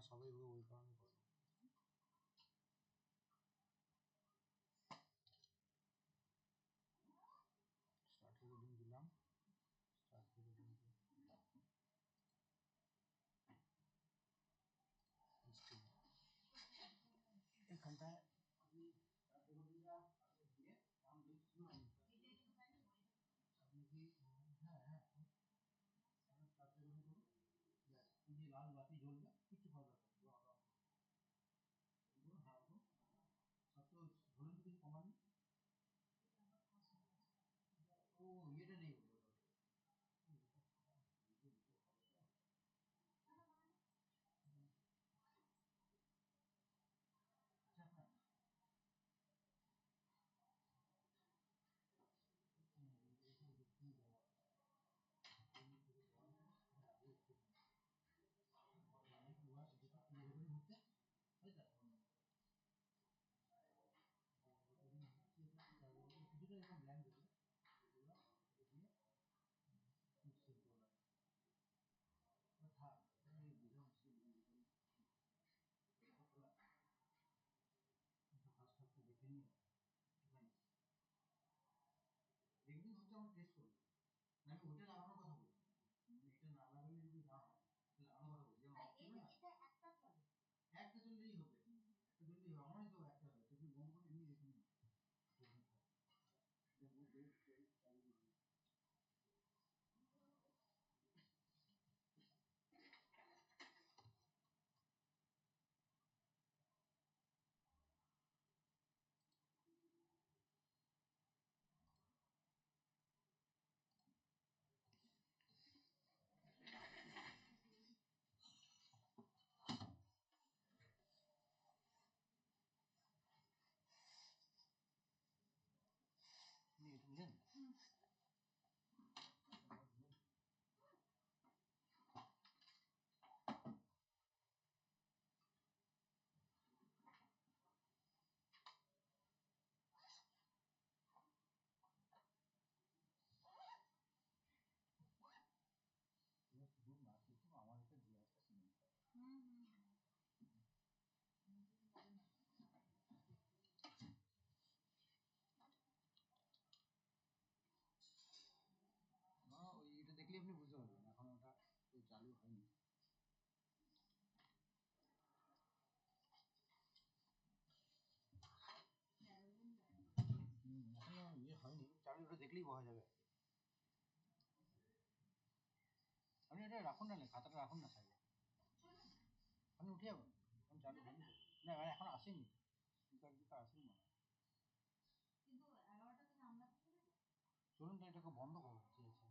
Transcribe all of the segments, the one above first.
সবাই ওই কারণে করে। স্টার্ট রেকর্ডিং দিলাম, স্টার্ট রেকর্ডিং এখানটায় লাল বাতি জ্বলবে, কিছু হবে ধরুন কিছু কমানি ও ইয়েটা নেই কিছুটা এরকম ব্ল্যাঙ্ক দেবে থাক দেখে নিয়ে দেখবেন হচ্ছে আমরা টেস্ট করবো। আমি ওইটা লাগানোর কথা বলছি, এটা না লাগালে যদি না হয় লাগানোর কথা বলছি। একটা চললেই হবে, একটা চললেই হবে, আমারই তো একটা হবে, তুমি বন্ধ করে এমনি রেখে নিই। এটা নিলেন আমার একটা গ্লাসটা কিনে না, ওই এটা দেখলে আপনি বুঝতে পারবেন এখন ওটা চালু হয়নি। এখনো ইয়ে হয়নি, চালু ওটা দেখলেই বোঝা যাবে। আপনি এটা রাখুন না, খাতাটা রাখুন না সাইডে, আপনি উঠে যাবেন, এখন চালু হয়নি তো। না মানে এখন আসেনি, স্পিকার আসেনি মনে হয়। চলুন তো এটাকে বন্ধ করবো, ঠিক আছে।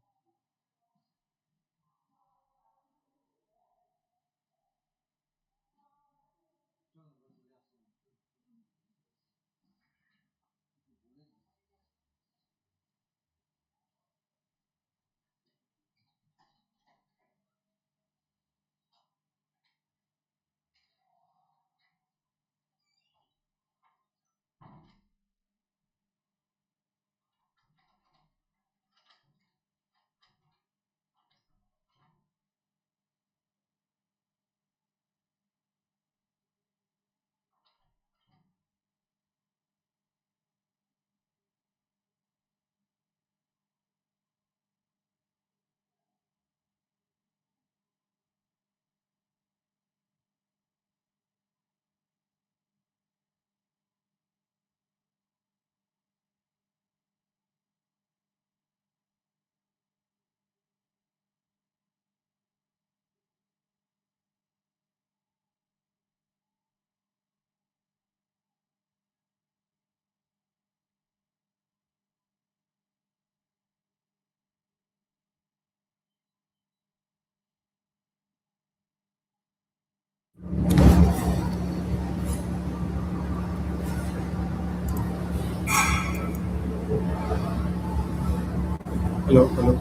Hello, hello.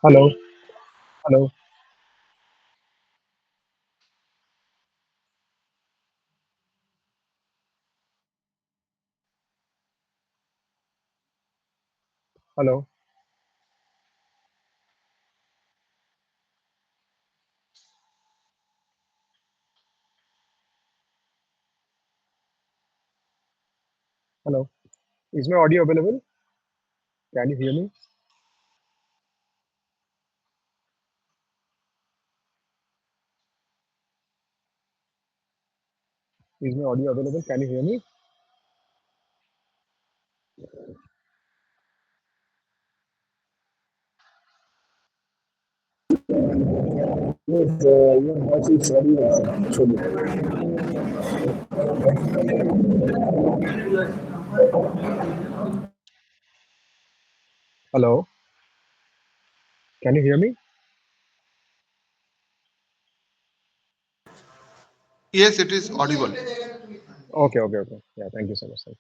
Hello, hello. Hello. Hello. Is my audio available? Can you hear me? Is my audio available? Can you hear me? Yes, your voice is very well, actually. Hello. Can you hear me? Yes, it is audible. Okay, okay, okay. Yeah, thank you so much, sir.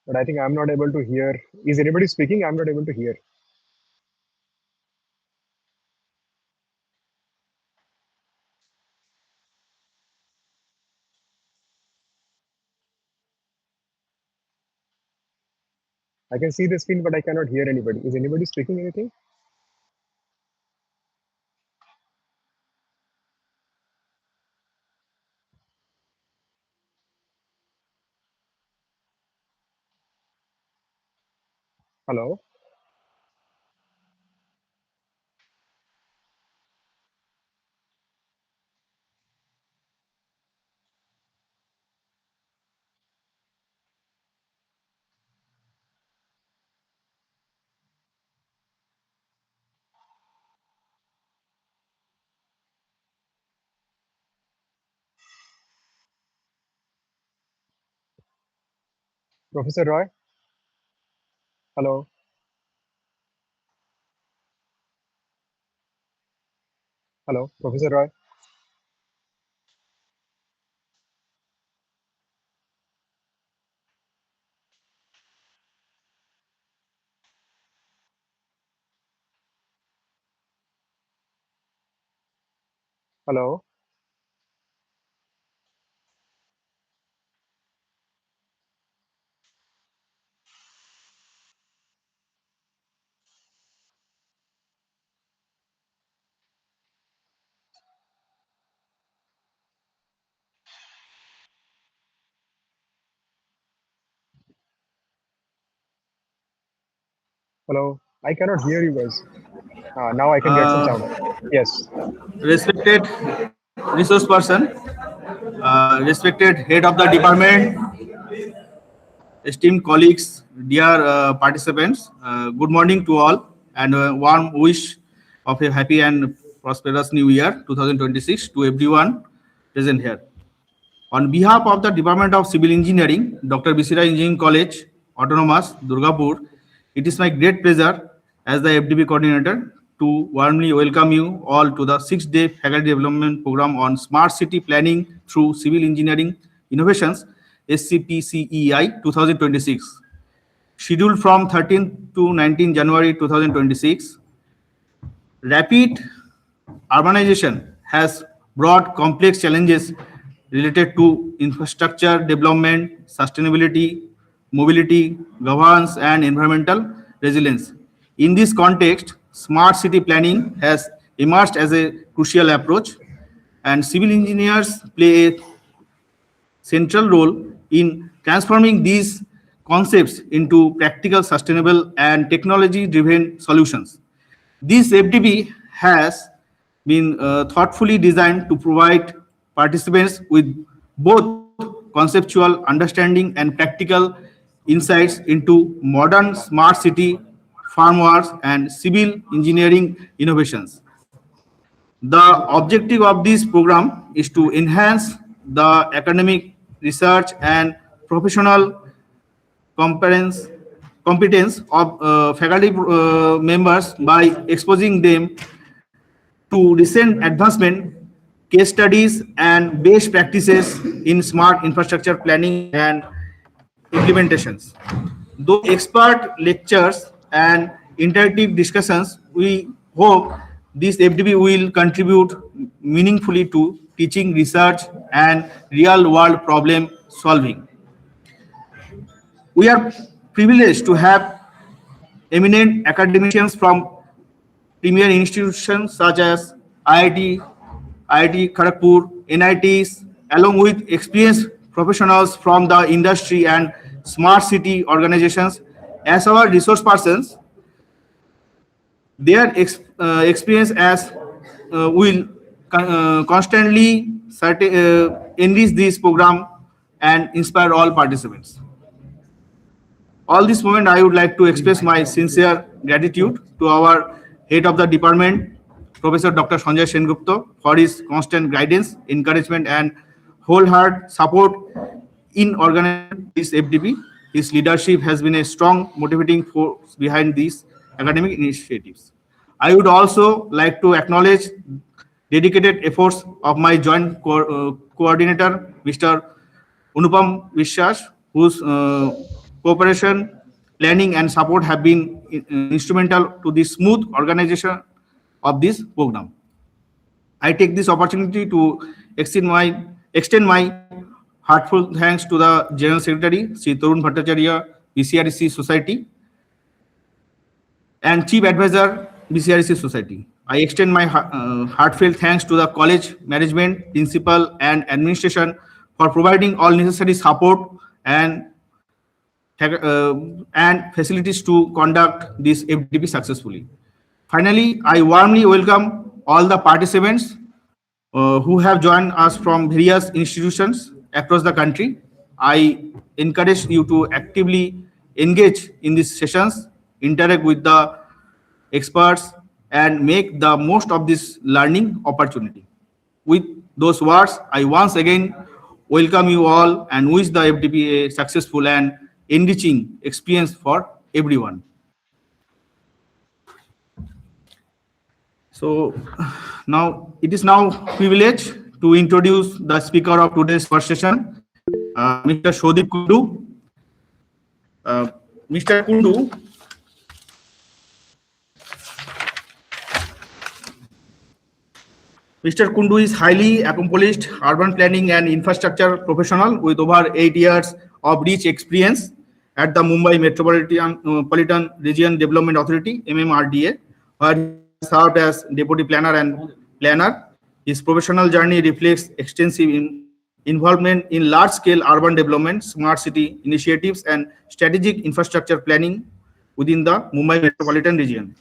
But I think I'm not able to hear. Is anybody speaking? I'm not able to hear. I can see the screen, but I cannot hear anybody. Is anybody speaking anything? Hello. Professor Roy? Hello. Hello. Professor Roy? Hello. Hello. I cannot hear you guys. Now I can get some sound. uh, Yes. Respected resource person, respected head of the department, esteemed colleagues, dear participants, good morning to all, and a warm wish of a happy and prosperous new year 2026 to everyone present here. On behalf of the Department of Civil Engineering, Dr. Bisira Engineering College, Autonomous, Durgapur, it is my great pleasure as the FDP coordinator to warmly welcome you all to the 6-day faculty development program on smart city planning through civil engineering innovations, SCPCEI 2026. Scheduled from 13th to 19 January 2026, rapid urbanization has brought complex challenges related to infrastructure development, sustainability, mobility, governance, and environmental resilience. In this context, smart city planning has emerged as a crucial approach, and civil engineers play a central role in transforming these concepts into practical, sustainable, and technology driven solutions. This FDP has been thoughtfully designed to provide participants with both conceptual understanding and practical insights into modern smart city frameworks and civil engineering innovations. The objective of this program is to enhance the academic research and professional competence competence of faculty members by exposing them to recent advancement, case studies, and best practices in smart infrastructure planning and implementations. Those expert lectures and interactive discussions, we hope this FDP will contribute meaningfully to teaching, research, and real-world problem solving. We are privileged to have eminent academicians from premier institutions such as IIT Kharagpur, NITs, along with experienced professionals from the industry and smart city organizations as our resource persons. Their experience as will constantly enrich this program and inspire all participants. All this moment, I would like to express my sincere gratitude to our head of the department, Professor Dr. Sanjay Sengupta, for his constant guidance, encouragement, and wholehearted support in organizing this FDP. His leadership has been a strong motivating force behind these academic initiatives. I would also like to acknowledge dedicated efforts of my joint coordinator, Mr. Anupam Vishwas, whose cooperation, planning, and support have been instrumental to the smooth organization of this program. I take this opportunity to extend my heartfelt thanks to the General Secretary, Sri Tarun Bhattacharya, BCRC Society, and Chief Advisor, BCRC Society. I extend my heartfelt thanks to the college management, principal, and administration for providing all necessary support and facilities to conduct this FDP successfully. Finally, I warmly welcome all the participants who have joined us from various institutions across the country. I encourage you to actively engage in these sessions, interact with the experts, and make the most of this learning opportunity. With those words, I once again welcome you all and wish the FDP a successful and enriching experience for everyone. So now it is now privilege to introduce the speaker of today's first session, Mr. Soudipp Kundu. Mr. Kundu Mr. Kundu is highly accomplished urban planning and infrastructure professional with over 8 years of rich experience at the Mumbai Metropolitan Region Development Authority (MMRDA), where he served as deputy planner and planner. His professional journey reflects extensive involvement in large-scale urban development, smart city initiatives, and strategic infrastructure planning within the Mumbai Metropolitan Region.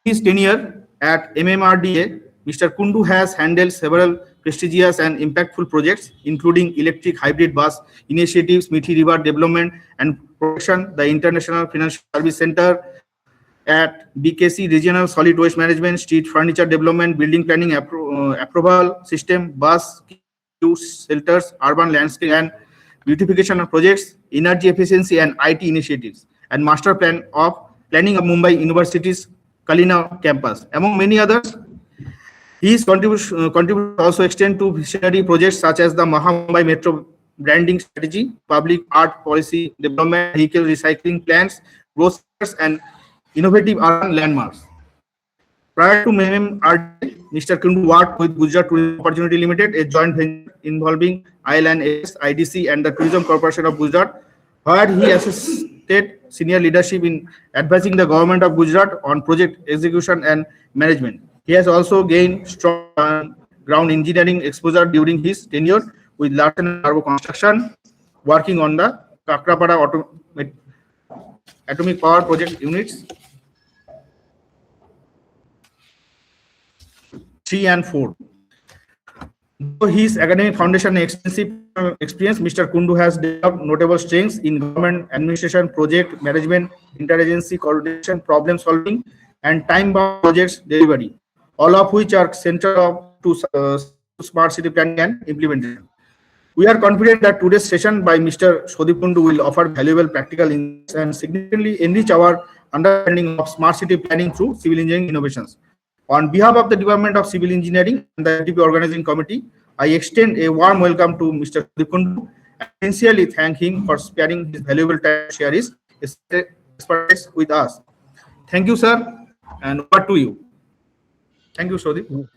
His tenure at MMRDA, Mr. Kundu has handled several prestigious and impactful projects, including electric hybrid bus initiatives, Mithi River development and protection, the International Financial Service Center at BKC Regional Solid Waste Management, street furniture development, building planning approval system, bus shelters, urban landscape and beautification projects, energy efficiency and IT initiatives, and master planning of Mumbai University's Kalina campus, among many others. His contributions also extend to visionary projects such as the Mumbai Metro branding strategy, public art policy development, vehicle recycling plants, growth centers, and innovative urban landmarks. Prior to MMRDA, Mr. Kundu worked with Gujarat Tourism Opportunity Limited, a joint venture involving ILS, IDC, and the Tourism Corporation of Gujarat, where he assisted senior leadership in advising the government of Gujarat on project execution and management. He has also gained strong ground engineering exposure during his tenure with Larsen & Toubro Construction, working on the Kakrapara Atomic Power Project Units 3 and 4. Though his academic foundation and extensive experience, Mr. Kundu has developed notable strengths in government administration, project management, interagency coordination, problem solving, and time-bound projects delivery, all of which are central to smart city planning and implementation. We are confident that today's session by Mr. Soudipp Kundu will offer valuable practical insights and significantly enrich our understanding of smart city planning through civil engineering innovations. On behalf of the Department of Civil Engineering and the FDP Organizing Committee, I extend a warm welcome to Mr. Soudipp Kundu and sincerely thank him for sparing his valuable time to share his expertise with us. Thank you, sir, and over to you. Thank you, Soudipp.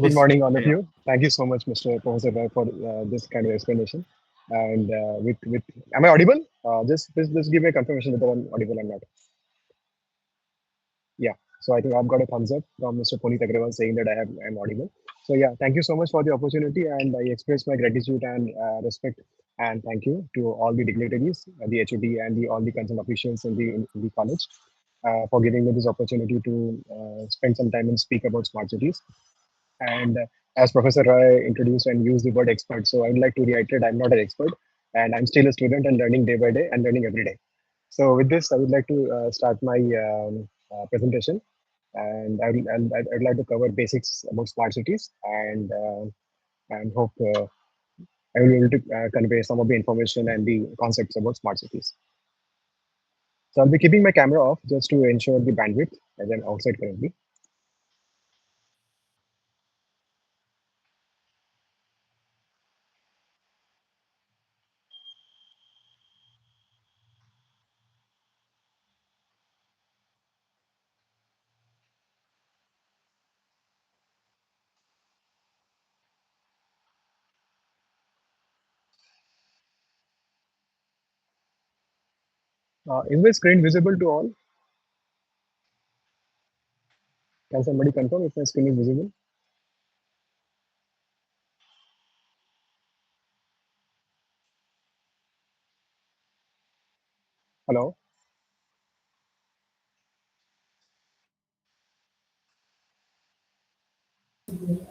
Good morning, all of you. Thank you so much, Mr. Professor Rai, for this kind of explanation. And am I audible? Just give me a confirmation whether I'm audible or not. Yeah. So I think I've got a thumbs up from Mr. Puneet Agrawal saying that I'm audible. So yeah, thank you so much for the opportunity, and I express my gratitude and respect and thank you to all the dignitaries, the HOD, and all the concerned officials in the college for giving me this opportunity to spend some time and speak about smart cities. And as Professor Roy introduced and used the word expert, so I'd like to reiterate I'm not an expert, and I'm still a student and learning day by day and learning every day. So with this, I would like to start my presentation, and I'd like to cover basics about smart cities, and hope I will be able to convey some of the information and the concepts about smart cities. So I'll be keeping my camera off just to ensure the bandwidth as I'm outside currently. Is my screen visible to all? Can somebody confirm if my screen is visible? Hello?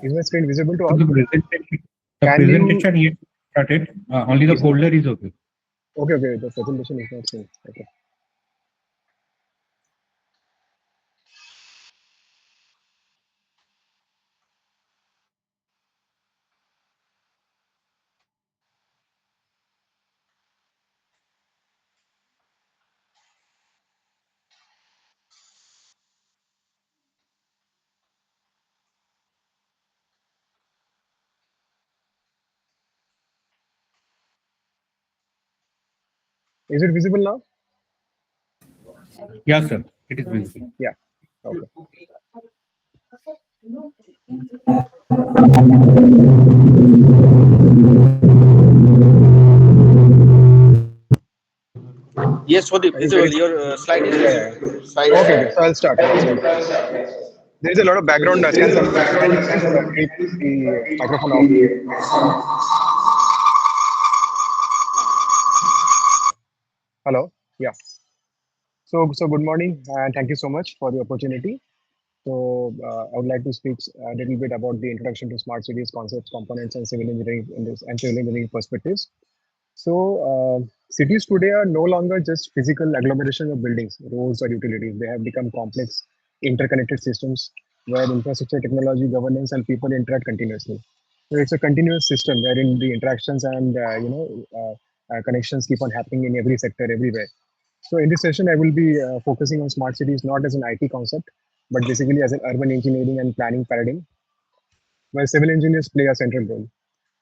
Is my screen visible to So all? the Can you? presentation yet started. Only the Is not folder is okay. okay. Okay, the presentation is not seen. Okay. Is it visible now? Yes, sir. It is visible. Yeah. Okay. Yes, Soudipp, Are you visible. getting? Your slide is Yeah, yeah, visible. yeah. Okay. Okay. So I'll start. I'll start. There is a lot of background noise. Can you please keep the microphone off? Hello. Yeah. So good morning and thank you so much for the opportunity. So I would like to speak a little bit about the introduction to smart cities concepts, components, and civil engineering in this and civil engineering perspectives. So, cities today are no longer just physical agglomeration of buildings, roads, or utilities. They have become complex, interconnected systems where infrastructure, technology, governance, and people interact continuously. So, it's a continuous system wherein the interactions and connections keep on happening in every sector, everywhere. So, in this session, I will be focusing on smart cities not as an IT concept, but basically as an urban engineering and planning paradigm, where civil engineers play a central role.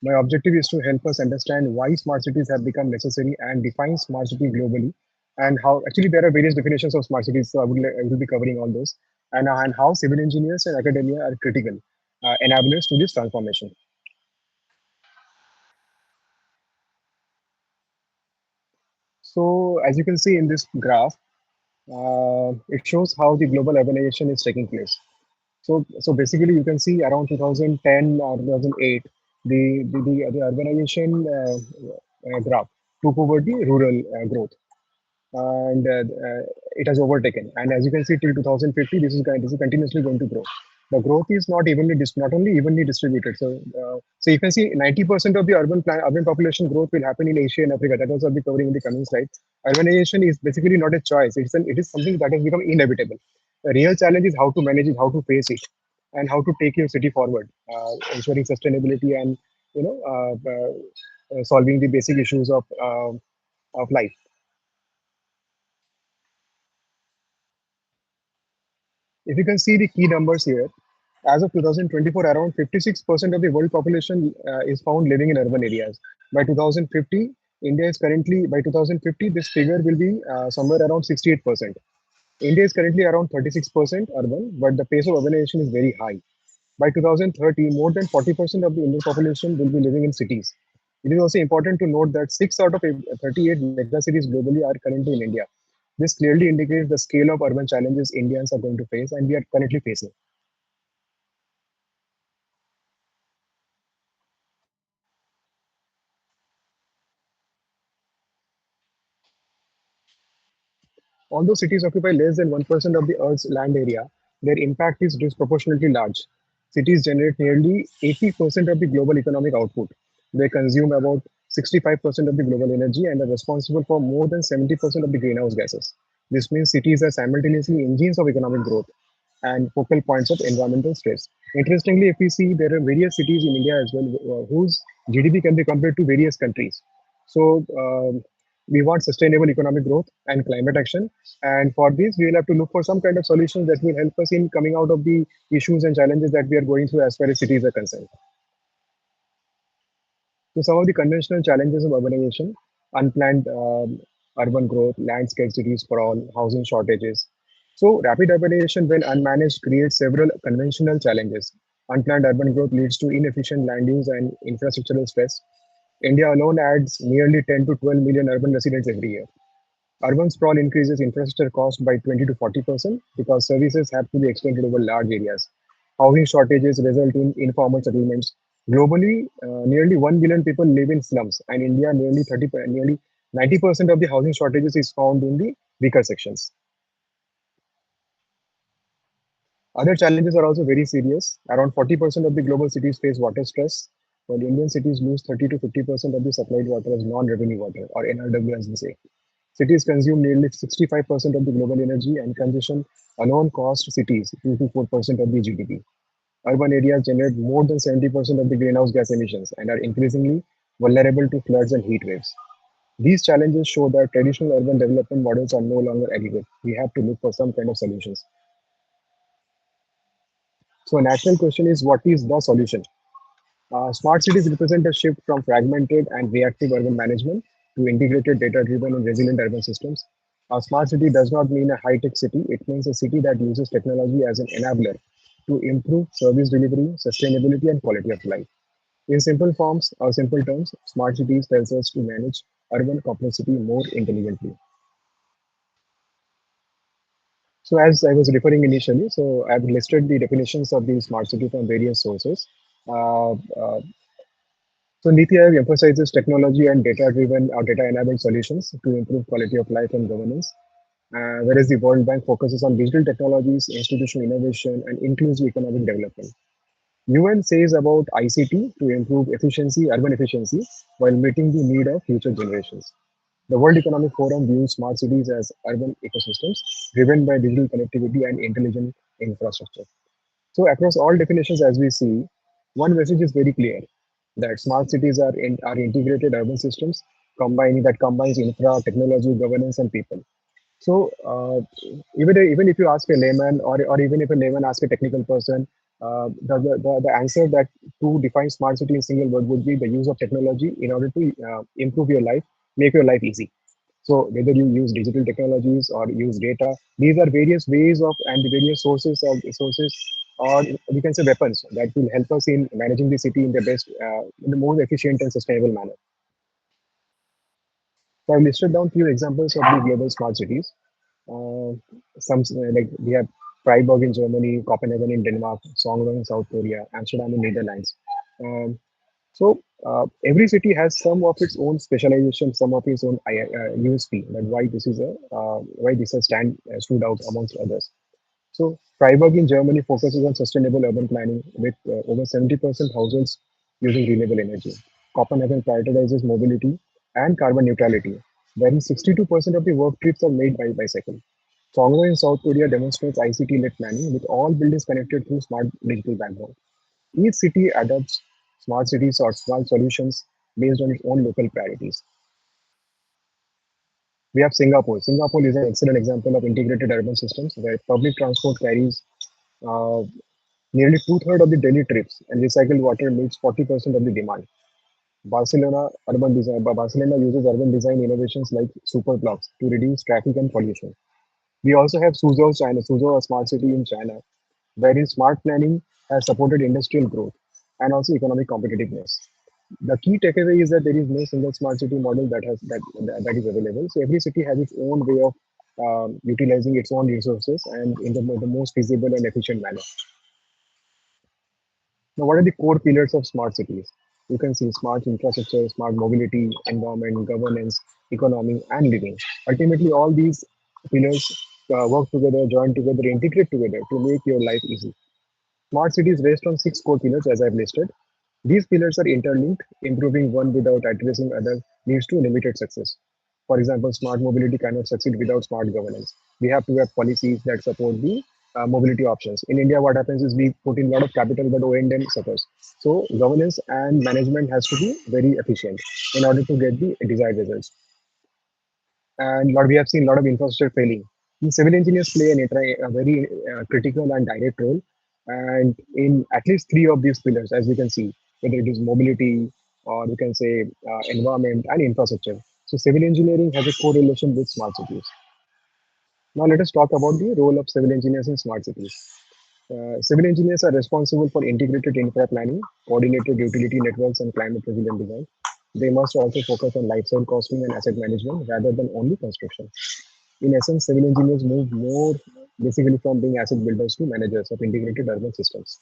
My objective is to help us understand why smart cities have become necessary and define smart city globally, and how actually there are various definitions of smart cities. So I will be covering all those, and how civil engineers and academia are critical enablers to this transformation. So as you can see in this graph, it shows how the global urbanization is taking place. So basically, you can see around 2010 or 2008, the urbanization graph took over the rural growth, and it has overtaken. And as you can see, till 2050, this is continuously going to grow. The growth is not only evenly distributed. So you can see 90% of the urban population growth will happen in Asia and Africa. That also I'll be covering in the coming slides. Urbanization is basically not a choice. It is something that has become inevitable. The real challenge is how to manage it, how to face it, and how to take your city forward, ensuring sustainability and solving the basic issues of life. If you can see the key numbers here, as of 2024, around 56% of the world population is found living in urban areas. By 2050, India is currently, by 2050, this figure will be somewhere around 68%. India is currently around 36% urban, but the pace of urbanization is very high. By 2030, more than 40% of the Indian population will be living in cities. It is also important to note that 6 out of 38 megacities globally are currently in India. This clearly indicates the scale of urban challenges Indians are going to face and we are currently facing. Although cities occupy less than 1% of the Earth's land area, their impact is disproportionately large. Cities generate nearly 80% of the global economic output. They consume about 65% of the global energy and are responsible for more than 70% of the greenhouse gases. This means cities are simultaneously engines of economic growth and focal points of environmental stress. Interestingly, if we see, there are various cities in India as well whose GDP can be compared to various countries. So we want sustainable economic growth and climate action. And for this, we will have to look for some kind of solutions that will help us in coming out of the issues and challenges that we are going through as far as cities are concerned. So some of the conventional challenges of urbanization, unplanned urban growth, land scarcity, sprawl, housing shortages. So rapid urbanization, when unmanaged, creates several conventional challenges. Unplanned urban growth leads to inefficient land use and infrastructural stress. India alone adds nearly 10 to 12 million urban residents every year. Urban sprawl increases infrastructure cost by 20 to 40% because services have to be extended over large areas. Housing shortages result in informal settlements. Globally, nearly 1 billion people live in slums, and India nearly 90% of the housing shortages is found in the weaker sections. Other challenges are also very serious. Around 40% of the global cities face water stress, while Indian cities lose 30 to 50% of the supplied water as non-revenue water, or NRW as we say. Cities consume nearly 65% of the global energy, and congestion alone costs cities 2 to 4% of the GDP. Urban areas generate more than 70% of the greenhouse gas emissions and are increasingly vulnerable to floods and heat waves. These challenges show that traditional urban development models are no longer adequate. We have to look for some kind of solutions. So, a natural question is, what is the solution? Smart cities represent a shift from fragmented and reactive urban management to integrated, data driven, and resilient urban systems. A smart city does not mean a high tech city, it means a city that uses technology as an enabler to improve service delivery, sustainability, and quality of life. In simple forms or simple terms, smart cities tells us to manage urban complexity more intelligently. So, as I was referring initially, so I've listed the definitions of the smart city from various sources. Uh, uh, So Niti Aayog emphasizes technology and data-driven or data-enabled solutions to improve quality of life and governance, whereas the World Bank focuses on digital technologies, institutional innovation, and inclusive economic development. UN says about ICT to improve efficiency, urban efficiency, while meeting the need of future generations. The World Economic Forum views smart cities as urban ecosystems driven by digital connectivity and intelligent infrastructure. So across all definitions, as we see, one message is very clear that smart cities are integrated urban systems combining that combines infra, technology, governance, and people. So even if you ask a layman or even if a layman asks a technical person, the answer that to define smart city in single word would be the use of technology in order to improve your life, make your life easy. So whether you use digital technologies or use data, these are various ways of and various sources, or we can say weapons that will help us in managing the city in the best, in the most efficient and sustainable manner. So I've listed down few examples of the global smart cities. Uh, like we have Freiburg in Germany, Copenhagen in Denmark, Songwon in South Korea, Amsterdam in Netherlands. Um, so every city has some of its own specialization, some of its own USP. That why this is a why this has stood out amongst others. So Freiburg in Germany focuses on sustainable urban planning with over 70% households using renewable energy. Copenhagen prioritizes mobility and carbon neutrality, wherein 62% of the work trips are made by bicycle. Songwon in South Korea demonstrates ICT-led planning with all buildings connected through smart digital backbone. Each city adopts smart cities or smart solutions based on its own local priorities. We have Singapore. Singapore is an excellent example of integrated urban systems where public transport carries uh, nearly two-thirds of the daily trips and recycled water meets 40% of the demand. Barcelona uses urban design innovations like super blocks to reduce traffic and pollution. We also have Suzhou, China, Suzhou, a smart city in China, wherein smart planning has supported industrial growth and also economic competitiveness. The key takeaway is that there is no single smart city model that is available. So every city has its own way of utilizing its own resources and in the most feasible and efficient manner. Now, what are the core pillars of smart cities? You can see smart infrastructure, smart mobility, environment, governance, economy, and living. Ultimately, all these pillars work together, join together, integrate together to make your life easy. Smart cities rest on six core pillars, as I've listed. These pillars are interlinked. Improving one without addressing other leads to limited success. For example, smart mobility cannot succeed without smart governance. We have to have policies that support the mobility options. In India, what happens is we put in a lot of capital, but O&M suffers. So governance and management has to be very efficient in order to get the desired results. And we have seen a lot of infrastructure failing. The civil engineers play a very critical and direct role, and in at least three of these pillars, as we can see, whether it is mobility or you can say environment and infrastructure. So civil engineering has a correlation with smart cities. Now let us talk about the role of civil engineers in smart cities. Civil engineers are responsible for integrated infra planning, coordinated utility networks, and climate resilient design. They must also focus on lifecycle costing and asset management rather than only construction. In essence, civil engineers move more basically from being asset builders to managers of integrated urban systems.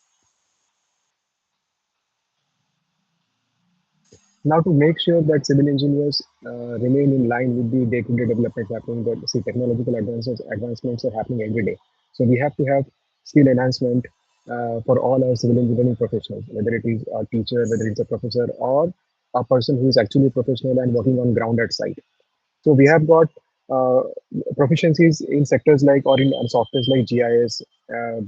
Now, to make sure that civil engineers remain in line with the day-to-day developments happening, that see technological advancements are happening every day. So we have to have skill enhancement for all our civil engineering professionals, whether it is a teacher, whether it's a professor, or a person who is actually professional and working on ground at site. So we have got uh, proficiencies in sectors like or in softwares like GIS,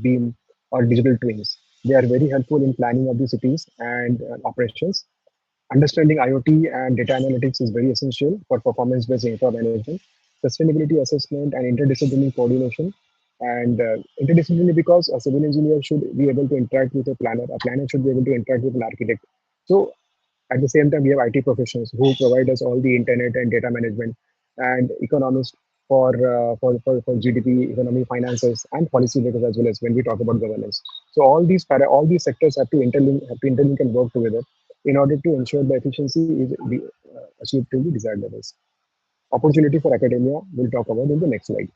Beam, or digital twins. They are very helpful in planning of the cities and operations. Understanding IoT and data analytics is very essential for performance-based infra management, sustainability assessment, and interdisciplinary coordination. And interdisciplinary because a civil engineer should be able to interact with a planner should be able to interact with an architect. So at the same time, we have IT professionals who provide us all the internet and data management and economists for GDP, economy, finances, and policy makers as well as when we talk about governance. So all these sectors have to interlink and work together in order to ensure the efficiency is achieved to the desired levels. Opportunity for academia we'll talk about in the next slide.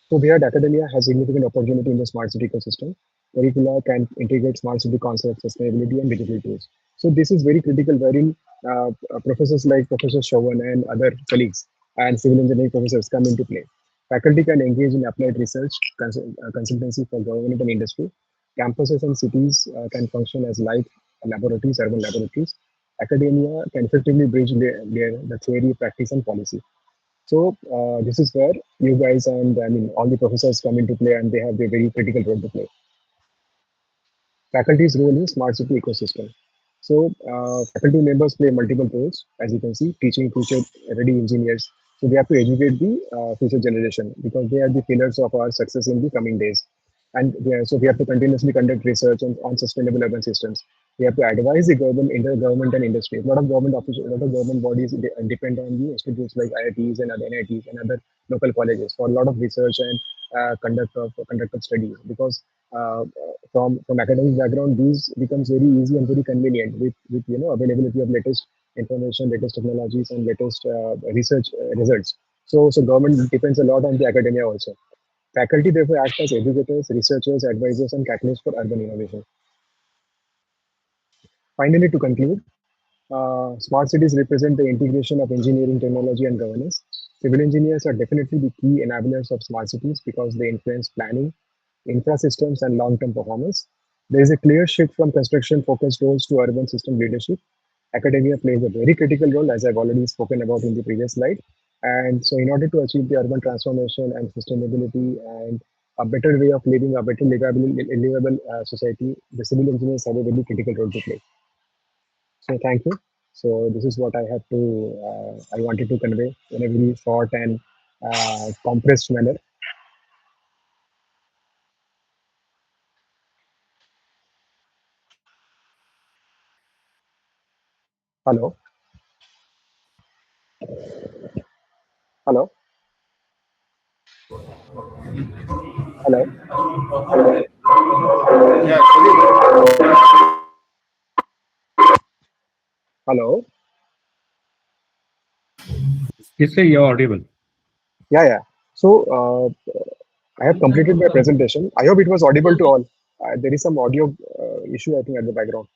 So here, academia has significant opportunity in the smart city ecosystem. Curricula can integrate smart city concepts, sustainability, and digital tools. So this is very critical, wherein professors like Professor Chauvin and other colleagues and civil engineering professors come into play. Faculty can engage in applied research, consultancy for government and industry. Campuses and cities can function as live laboratories, urban laboratories. Academia can effectively bridge the theory, practice, and policy. So this is where you guys and I mean all the professors come into play, and they have a very critical role to play. Faculty's role in smart city ecosystem. So faculty members play multiple roles, as you can see, teaching future-ready engineers. So they have to educate the future generation because they are the pillars of our success in the coming days. And so we have to continuously conduct research on sustainable urban systems. We have to advise the government and industry. A lot of government officials, a lot of government bodies depend on the institutes like IITs and other NITs and other local colleges for a lot of research and conduct of studies because from academic background, these becomes very easy and very convenient with availability of latest information, latest technologies, and latest research results. So government depends a lot on the academia also. Faculty therefore act as educators, researchers, advisors, and catalysts for urban innovation. Finally, to conclude, smart cities represent the integration of engineering, technology, and governance. Civil engineers are definitely the key enablers of smart cities because they influence planning, infra systems, and long-term performance. There is a clear shift from construction-focused roles to urban system leadership. Academia plays a very critical role, as I've already spoken about in the previous slide. And so, in order to achieve the urban transformation and sustainability and a better way of living, a better livable society, the civil engineers have a very critical role to play. So thank you. So this is what I wanted to convey in a very short and compressed manner. Hello, hello, hello. Yeah, Soudipp. Hello. Yes, sir, you're audible. Yeah, yeah. So I have completed my presentation. I hope it was audible to all. There is some audio issue, I think, at the background.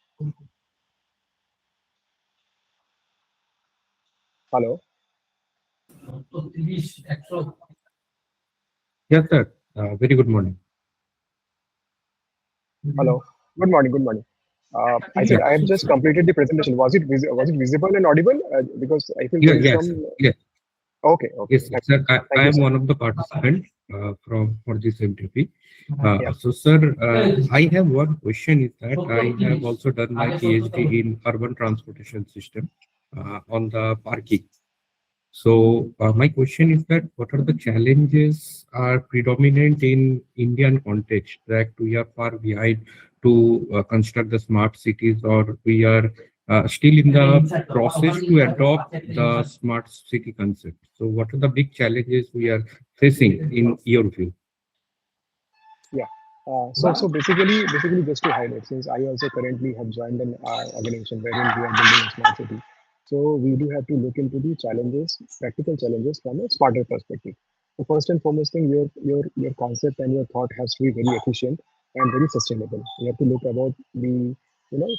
Hello. Yes, sir. Very good morning. Hello. Good morning. Good morning. I said Yeah. I have just completed the presentation. Was it visible and audible? Because I feel Yeah, there is yes, some. yes, Okay. Okay. yes, yes, sir. Thank I you, am sir. one of the participants from for this MTP. Yeah. So, sir, I have one question. Is that I have also done my PhD in urban transportation system on the parking. So my question is that what are the challenges are predominant in Indian context that we are far behind to construct the smart cities, or we are still in the process to adopt the smart city concept? So what are the big challenges we are facing in your view? Yeah. So basically, just to highlight, since I also currently have joined an organization wherein we are building a smart city, so we do have to look into the challenges, practical challenges from a smarter perspective. The first and foremost thing, your concept and your thought has to be very efficient and very sustainable. You have to look about the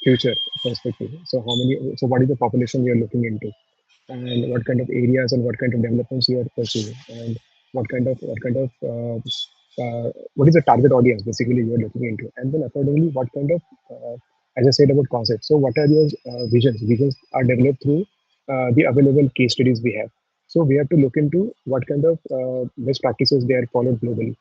future perspective. So what is the population you are looking into, and what kind of areas and what kind of developments you are pursuing, and what is the target audience basically you are looking into, and then accordingly what kind of as I said about concepts. So what are your visions? Visions are developed through the available case studies we have. So we have to look into what kind of best practices they are followed globally.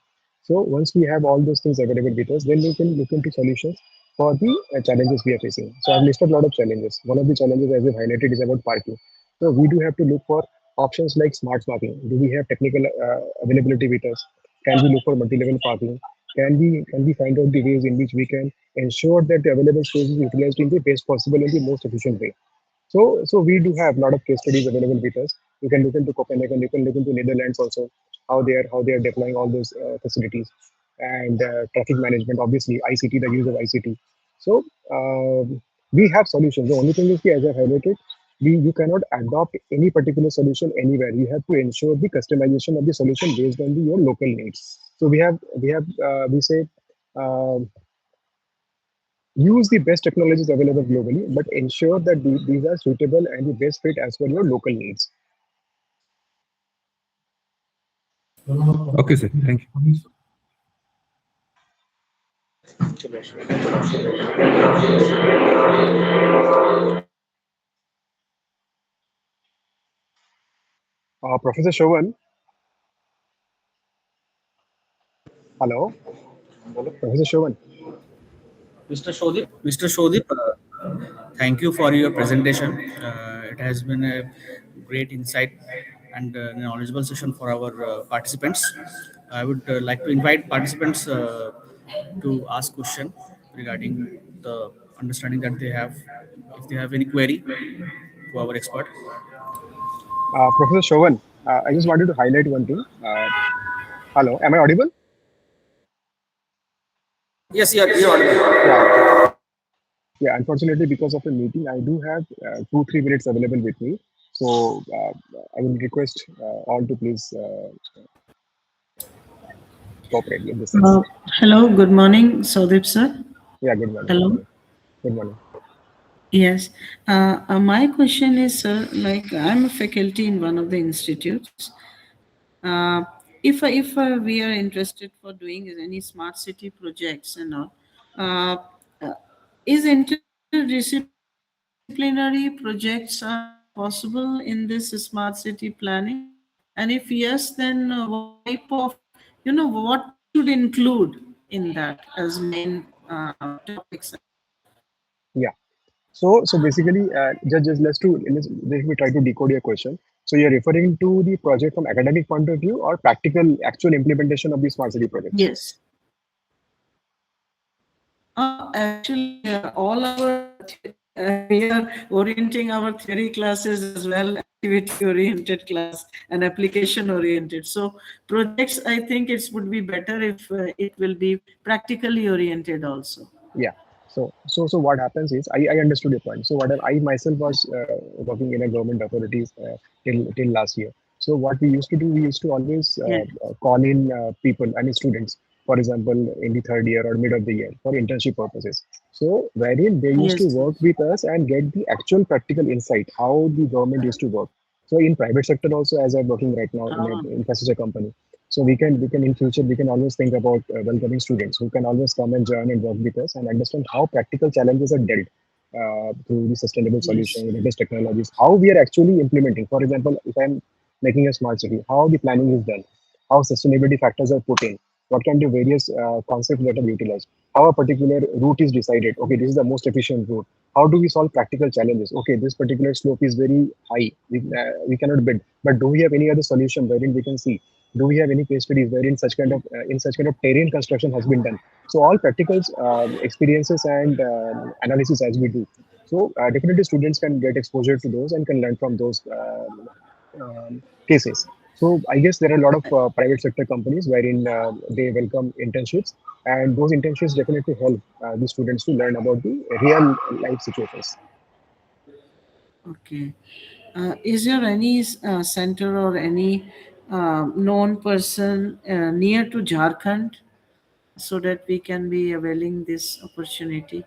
So once we have all those things available with us, then we can look into solutions for the challenges we are facing. So I've listed a lot of challenges. One of the challenges, as I've highlighted, is about parking. So we do have to look for options like smart parking. Do we have technical availability with us? Can we look for multi-level parking? Can we find out the ways in which we can ensure that the available space is utilized in the best possible and the most efficient way? So we do have a lot of case studies available with us. You can look into Copenhagen, you can look into Netherlands also, how they are deploying all those facilities, and traffic management, obviously ICT, the use of ICT. So we have solutions. The only thing is, as I highlighted, you cannot adopt any particular solution anywhere. You have to ensure the customization of the solution based on your local needs. So we say. um use the best technologies available globally, but ensure that these are suitable and the best fit as per your local needs. Okay, sir. Thank you. Professor Shovan, hello, Professor Shovan. Mr. Soudipp, thank you for your presentation. It has been a great insight and knowledgeable session for our participants. I would like to invite participants to ask question regarding the understanding that they have. If they have any query to our expert. Professor Shovan, I just wanted to highlight one thing. Hello, am I audible? Yes, you're audible. Yeah, yeah. Unfortunately, because of the meeting, I do have 2-3 minutes available with me. So I will request all to please cooperate in this sense. Uh, Hello, good morning, Soudipp sir. Yeah, good morning, good Hello. morning, good morning. Yes. My question is, sir, like I'm a faculty in one of the institutes. If we are interested for doing any smart city projects and all, uh, uh, is interdisciplinary projects are possible in this smart city planning? And if yes, then what type of, what we should include in that as main topics? Yeah. So basically, let me try to decode your question. So you're referring to the project from academic point of view or practical actual implementation of the smart city projects? Yes. Actually, all our we are orienting our theory classes as well, activity oriented class and application oriented. So projects, I think it would be better if it will be practically oriented also. Yeah. So what happens is I understood your point. So what I myself was working in a government authorities till last year. So what we used to do, we used to always Yes. call in people, I mean students, for example, in the third year or mid of the year for internship purposes. So wherein they used to Yes. work with us and get the actual practical insight how the government used to work. So in private sector also, as I'm working right now in Ah, an infrastructure company. So we can in future we can always think about welcoming students who can always come and join and work with us and understand how practical challenges are dealt through the sustainable yes. solution, latest technologies, how we are actually implementing. For example, if I'm making a smart city, how the planning is done, how sustainability factors are put in, what kind of various concepts that are utilized, how a particular route is decided. Okay, this is the most efficient route. How do we solve practical challenges? Okay, this particular slope is very high. We cannot bid, but do we have any other solution wherein we can see? Do we have any case studies wherein such kind of in such kind of terrain construction has been done? So all practical experiences and analysis as we do. So definitely students can get exposure to those and can learn from those cases. So I guess there are a lot of private sector companies wherein they welcome internships, and those internships definitely help the students to learn about the real life situations. Okay. Is there any center or any known person near to Jharkhand so that we can be availing this opportunity?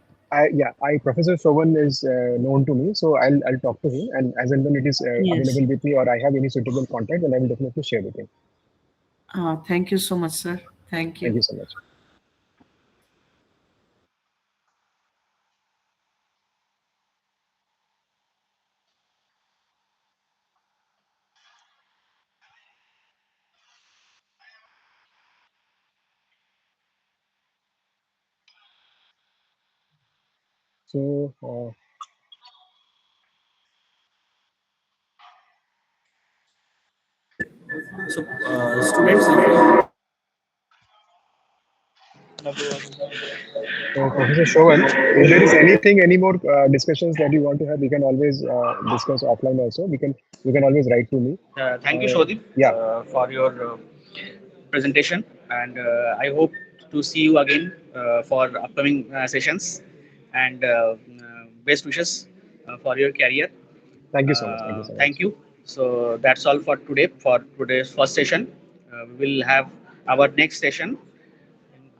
Professor Sovan is known to me, so I'll talk to him, and as and when it is Yes. available with me or I have any suitable contact, then I will definitely share with him. Thank you so much, sir. Thank Thank you. you so much. So, So, students, Professor Shovan, if there is anything, any more discussions that you want to have, we can always discuss offline also. We can always write to me. thank you, Uh, Shodip, yeah, for your presentation, and I hope to see you again for upcoming sessions. And best wishes for your career. thank you so much. Thank you so much. Thank you. So that's all for today. For today's first session, we will have our next session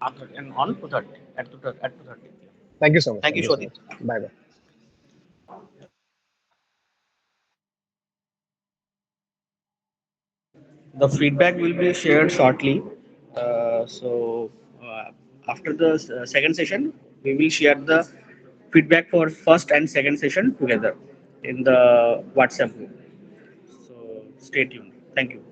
on 2:30 at 2:30. Thank you so much. Thank Thank you, you so Shodip. much. Bye bye. The feedback will be shared shortly. So after the second session, we will share the feedback for first and second session together in the WhatsApp group. So stay tuned. Thank you.